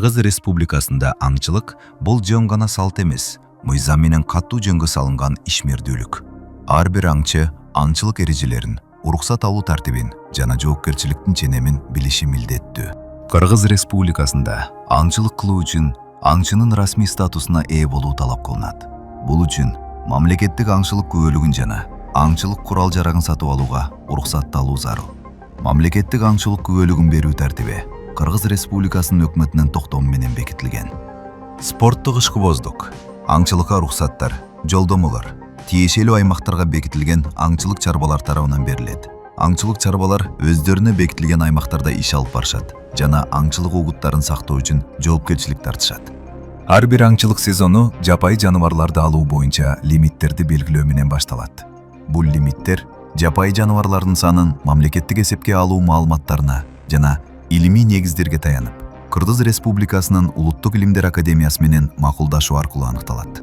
Кыргыз Республикасында аңчылык бул жөн гана салт эмес, мыйзам менен катуу жөнгө салынган ишмердүүлүк. Ар бир аңчы аңчылык эрежелерин, уруксат алуу тартибин жана жоопкерчиликтин ченемин билиши милдеттүү. Кыргыз Республикасында аңчылык кылуу үчүн аңчынын расмий статусуна ээ болуу талап кылынат. Бул үчүн мамлекеттик аңчылык күбөлүгүн жана аңчылык курал-жарагын сатып алууга уруксатты алуу зарыл. Мамлекеттик аңчылык күбөлүгүн берүү тартиби Кыргыз Республикасынын өкмөтүнүн токтому менен бекитилген. Спорттук ишкыбоздук, аңчылыкка уруксаттар, жолдомолор тиешелүү аймактарга бекитилген аңчылык чарбалар тарабынан берилет. Аңчылык чарбалар өздөрүнө бекитилген аймактарда иш алып барышат жана аңчылык угуттарын сактоо үчүн жоопкерчилик тартышат. Ар бир аңчылык сезону жапайы жаныбарларды алуу боюнча лимиттерди белгилөө менен башталат. Бул лимиттер жапайы жаныбарлардын санын мамлекеттик эсепке алуу маалыматтарына жана илимий негиздерге таянып, Кыргыз Республикасынын Улуттук илимдер академиясы менен макулдашуу аркылуу аныкталат.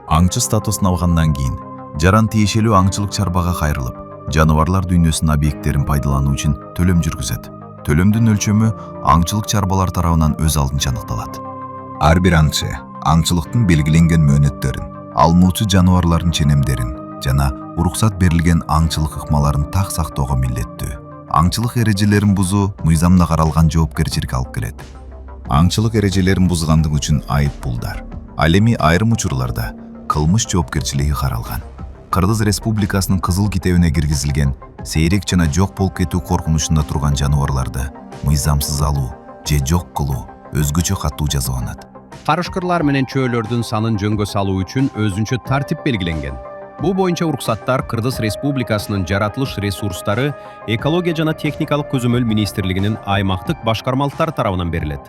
Аңчы статусун алгандан кийин жаран тиешелүү аңчылык чарбага кайрылып, жаныбарлар дүйнөсүнүн объекттерин пайдалануу үчүн төлөм жүргүзөт. Төлөмдүн өлчөмү аңчылык чарбалар тарабынан өз алдынча аныкталат. Ар бир аңчы аңчылыктын белгиленген мөөнөттөрүн, алынуучу жаныбарлардын ченемдерин жана уруксат берилген аңчылык ыкмаларын так сактоого милдеттүү. Аңчылык эрежелерин бузуу мыйзамда каралган жоопкерчиликке алып келет. Аңчылык эрежелерин бузгандык үчүн айып пулдар. Ал эми айрым учурларда кылмыш жоопкерчилиги каралган. Кыргыз Республикасынын кызыл китебине киргизилген сейрек жана жок болуп кетүү коркунучунда турган жаныбарларды мыйзамсыз алуу же жок кылуу өзгөчө катуу жазаланат. Карышкырлар менен чөөлөрдүн санын жөнгө салуу үчүн өзүнчө тартип белгиленген. Бул боюнча уруксаттар Кыргыз Республикасынын жаратылыш ресурстары, экология жана техникалык көзөмөл министрлигинин аймактык башкармалыктары тарабынан берилет.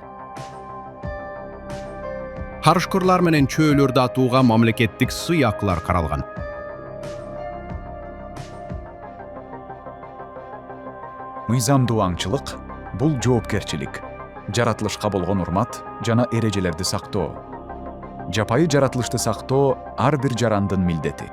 Карышкырлар менен чөөлөрдү атууга мамлекеттик сыйакылар каралган. Мыйзамдуу аңчылык бул жоопкерчилик, жаратылышка болгон урмат жана эрежелерди сактоо. Жапайы жаратылышты сактоо ар бир жарандын милдети.